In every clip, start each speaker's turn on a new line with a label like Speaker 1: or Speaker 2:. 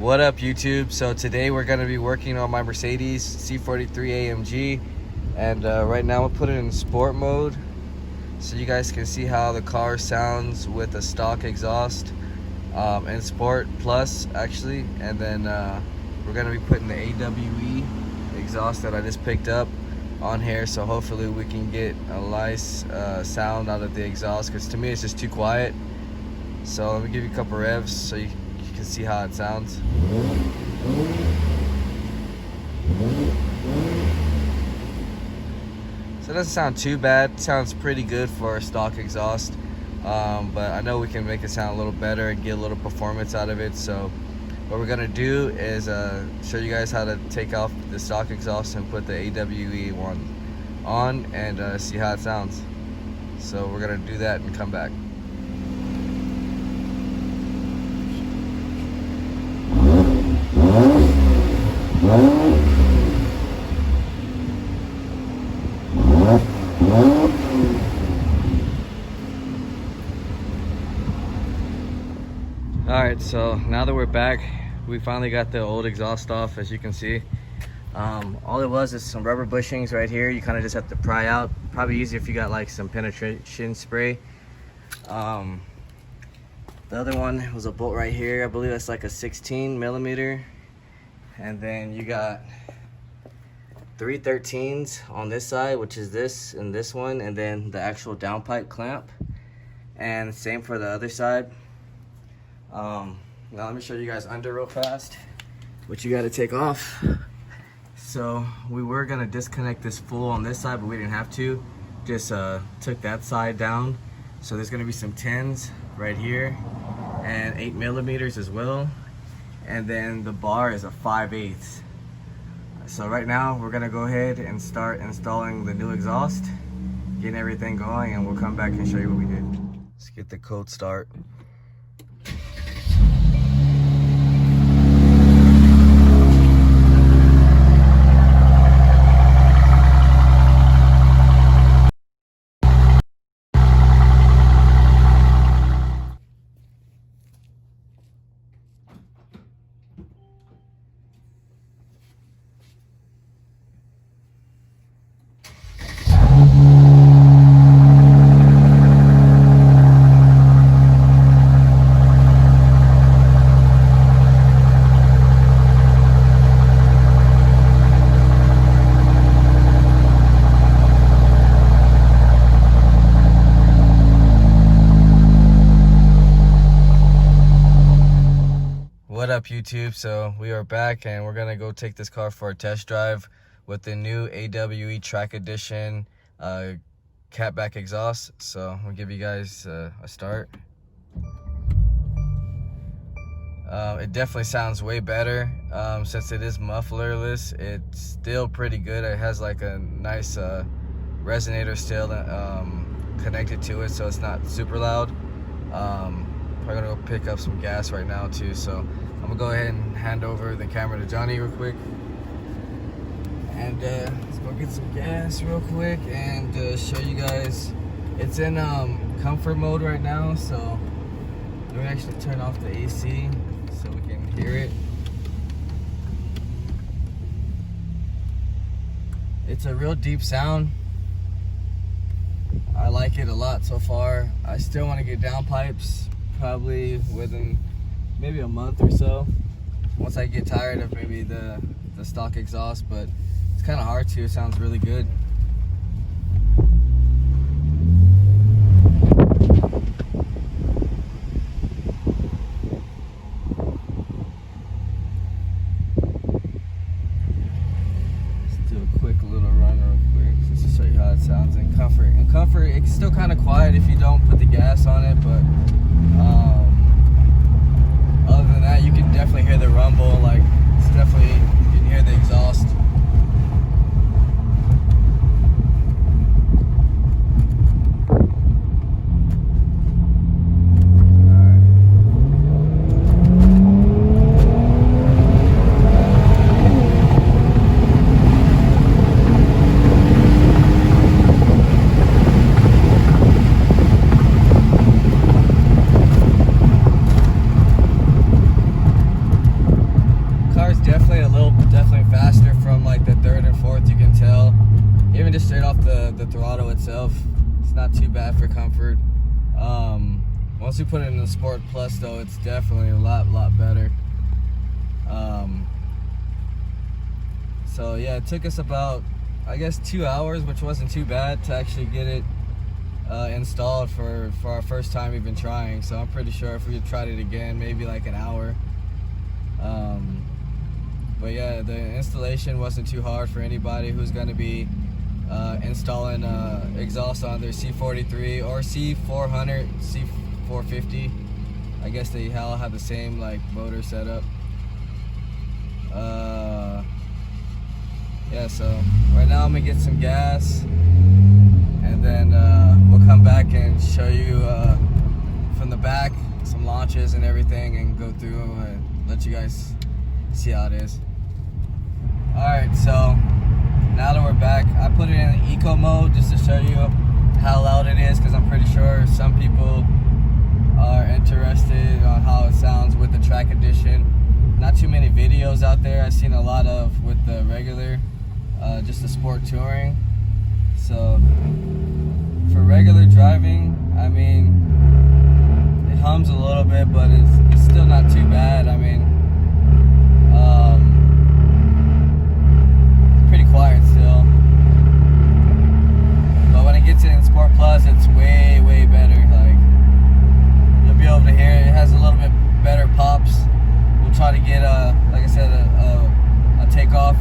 Speaker 1: What up, YouTube? So today we're going to be working on my Mercedes C43 AMG, and right now we'll put it in sport mode so you guys can see how the car sounds with a stock exhaust and sport plus actually. And then we're going to be putting the AWE exhaust that I just picked up on here, so hopefully we can get a nice sound out of the exhaust, because to me it's just too quiet. So let me give you a couple revs so you can see how it sounds. So it doesn't sound too bad. It sounds pretty good for a stock exhaust, but I know we can make it sound a little better and get a little performance out of it. So what we're gonna do is show you guys how to take off the stock exhaust and put the AWE one on and see how it sounds. So we're gonna do that and come back. Alright, so now that we're back, we finally got the old exhaust off, as you can see. All it was is some rubber bushings right here. You kind of just have to pry out. Probably easier if you got like some penetration spray. The other one was a bolt right here. I believe that's like a 16 millimeter. And then you got 3 13s on this side, which is this and this one, and then the actual downpipe clamp. And same for the other side. Now let me show you guys under real fast what you got to take off. So we were gonna disconnect this full on this side, but we didn't have to. Just took that side down. So there's gonna be some 10s right here and 8 millimeters as well. And then the bar is a 5/8. So right now we're gonna go ahead and start installing the new exhaust, getting everything going, and we'll come back and show you what we did. Let's get the cold start. What up, YouTube? So we are back and we're gonna go take this car for a test drive with the new AWE Track Edition catback exhaust. So I'll give you guys a start. It definitely sounds way better since it is mufflerless. It's still pretty good. It has like a nice resonator still connected to it, so it's not super loud. Probably gonna go pick up some gas right now too, so I'm gonna go ahead and hand over the camera to Johnny real quick, and let's go get some gas real quick and show you guys. It's in comfort mode right now, so let me actually turn off the AC so we can hear it. It's a real deep sound. I like it a lot so far. I still want to get downpipes, probably within maybe a month or so, once I get tired of maybe the stock exhaust, but it's kind of hard to. It sounds really good. Let's do a quick little run real quick just to show you how it sounds in comfort. In comfort, it's still kind of quiet if you don't put the gas on it, but other than that, you can definitely hear the rumble. Like, it's definitely, you can hear the exhaust. itself. It's not too bad for comfort. Once we put it in the Sport Plus though, it's definitely a lot better. So yeah, it took us about, I guess, 2 hours, which wasn't too bad, to actually get it installed for our first time even trying. So I'm pretty sure if we had tried it again, maybe like an hour. But yeah, the installation wasn't too hard for anybody who's going to be installing exhaust on their C43 or C400, C450. I guess they all have the same like motor setup. Yeah, so right now I'm gonna get some gas, and then we'll come back and show you from the back some launches and everything, and go through and let you guys see how it is. Alright, so now that we're back, I put it in eco mode just to show you how loud it is, because I'm pretty sure some people are interested on how it sounds with the track edition. Not too many videos out there. I've seen a lot of with the regular, just the sport touring. So for regular driving, I mean, it hums a little bit, but it's still not too bad. I mean, pretty quiet still. But when it gets in Sport Plus, it's way better. Like, you'll be able to hear it. It has a little bit better pops. We'll try to get like I said, a takeoff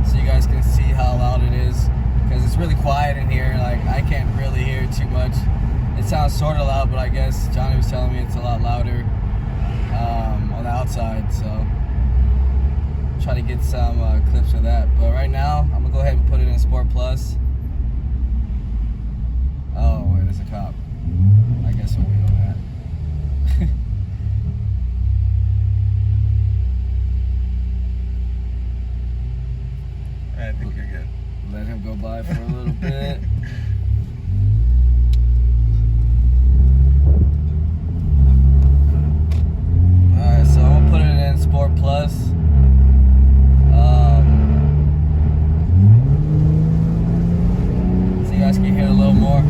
Speaker 1: so you guys can see how loud it is, because it's really quiet in here. Like, I can't really hear it too much. It sounds sort of loud, but I guess Johnny was telling me it's a lot louder on the outside. So try to get some clips of that. But right now, I'm gonna go ahead and put it in Sport Plus. Oh wait, there's a cop. I guess we'll wait on that.
Speaker 2: I think you're good.
Speaker 1: Let him go by for a little bit. Alright, so I'm gonna put it in Sport Plus. So you guys can hear it a little more.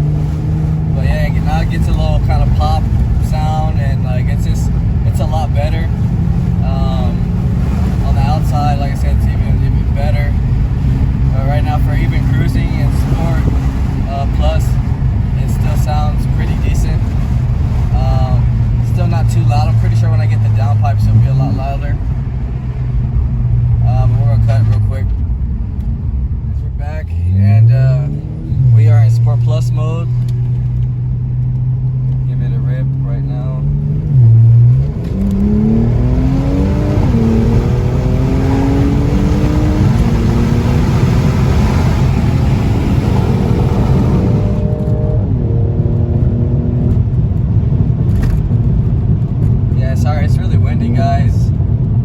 Speaker 1: But yeah, now it gets a little kind of pop sound, and like it's a lot better. On the outside, like I said, it's even better. But right now, for even cruising in Sport Plus, it still sounds pretty decent. Still not too loud. I'm pretty sure when I get the downpipes, it'll be a lot louder. But we're gonna cut it real quick. We're back, and we are in Sport Plus mode. Give it a rip right now. Sorry, it's really windy, guys,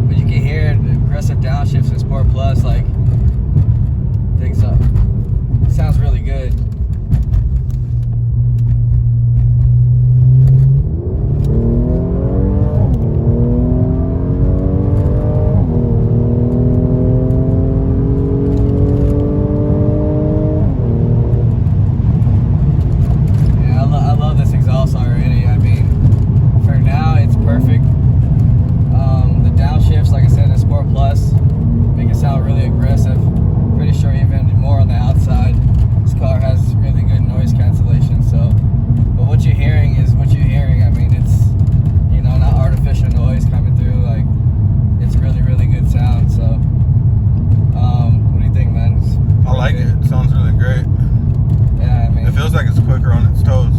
Speaker 1: but you can hear the aggressive downshifts in Sport Plus. Like, things up. It sounds really good. Yeah, I love this exhaust already. I mean, for now, it's perfect. The downshifts, like I said, in Sport Plus, make it sound really aggressive. Pretty sure even more on the outside. This car has really good noise cancellation. So, but what you're hearing is what you're hearing. I mean, it's, you know, not artificial noise coming through. Like, it's really good sound. So, what do you think, man?
Speaker 2: I like it. It sounds really great.
Speaker 1: Yeah, I mean,
Speaker 2: it feels like it's quicker on its toes.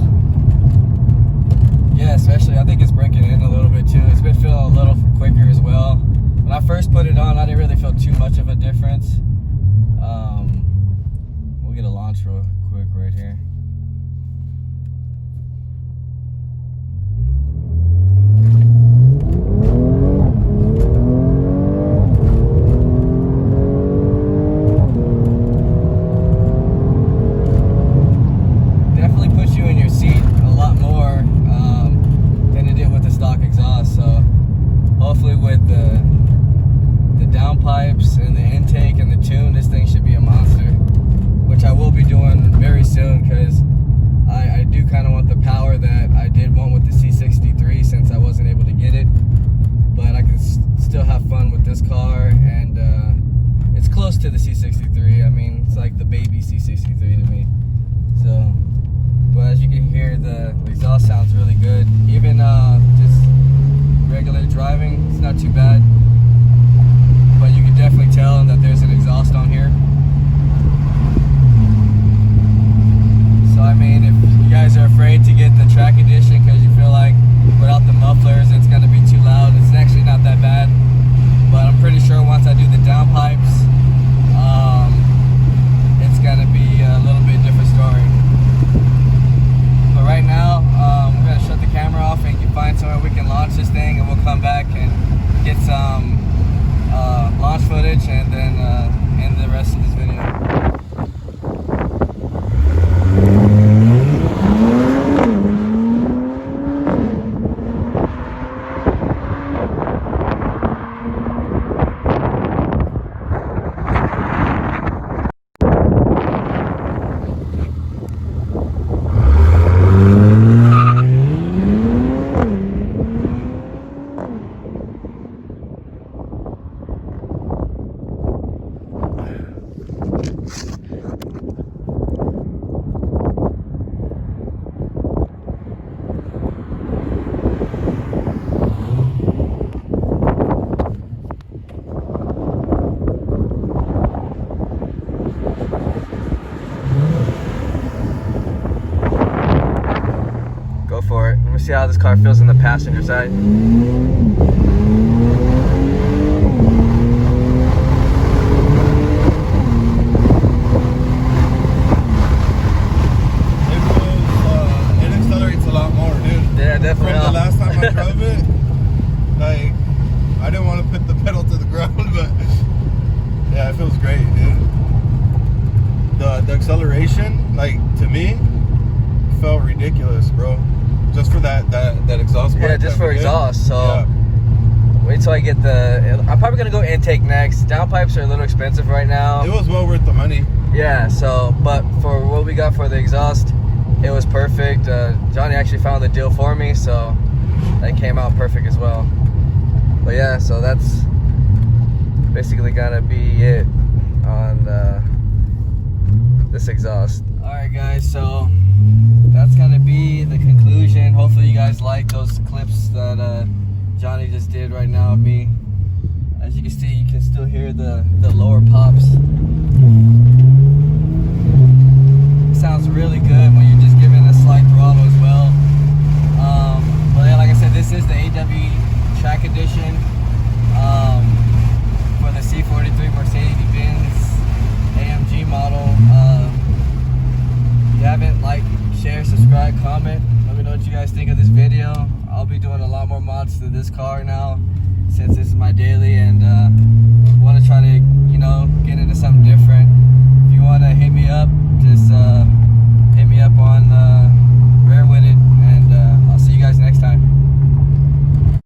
Speaker 1: Yeah, especially, I think it's breaking in a little bit too. It's been feeling a little quicker as well. When I first put it on, I didn't really feel too much of a difference. We'll get a launch real quick right here. Definitely puts you in your seat a lot more than it did with the stock exhaust. So hopefully with the downpipes and the intake and the tune, this thing should be a monster, which I will be doing very soon, because to the C63. I mean, it's like the baby C63 to me. So, but as you can hear, the exhaust sounds really good. Even just regular driving, it's not too bad. But you can definitely tell that there's an exhaust on here. So I mean, if you guys are afraid to get the track edition because you feel like without the mufflers it's gonna be too loud, it's actually not that bad. But I'm pretty sure once I do the downpipes, it's gonna be a little bit different story. But right now, we're gonna shut the camera off and find somewhere we can launch this thing, and we'll come back and get some launch footage, and then end the rest of this video. For it. Let me see how this car feels on the passenger side.
Speaker 2: It accelerates a lot more, dude.
Speaker 1: Yeah, definitely.
Speaker 2: From the last time I drove it, like, I didn't want to put the pedal to the ground, but yeah, it feels great, dude. The acceleration, like, to me, felt ridiculous, bro. Just for that exhaust pipe.
Speaker 1: Yeah, just for exhaust. So
Speaker 2: yeah.
Speaker 1: wait till I get the. I'm probably gonna go intake next. Downpipes are a little expensive right now.
Speaker 2: It was well worth the money.
Speaker 1: Yeah. So, but for what we got for the exhaust, it was perfect. Johnny actually found the deal for me, so that came out perfect as well. But yeah, so that's basically gonna be it on this exhaust. All right, guys. So that's gonna be the conclusion. Hopefully you guys like those clips that Johnny just did right now of me. As you can see, you can still hear the lower pops. Sounds really good when you're just giving a slight throttle as well. But yeah, like I said, this is the AW track edition for the C43 Mercedes-Benz AMG model. If you haven't liked, share, subscribe, comment. Let me know what you guys think of this video. I'll be doing a lot more mods to this car now, since this is my daily, and want to try to, you know, get into something different. If you want to hit me up, just hit me up on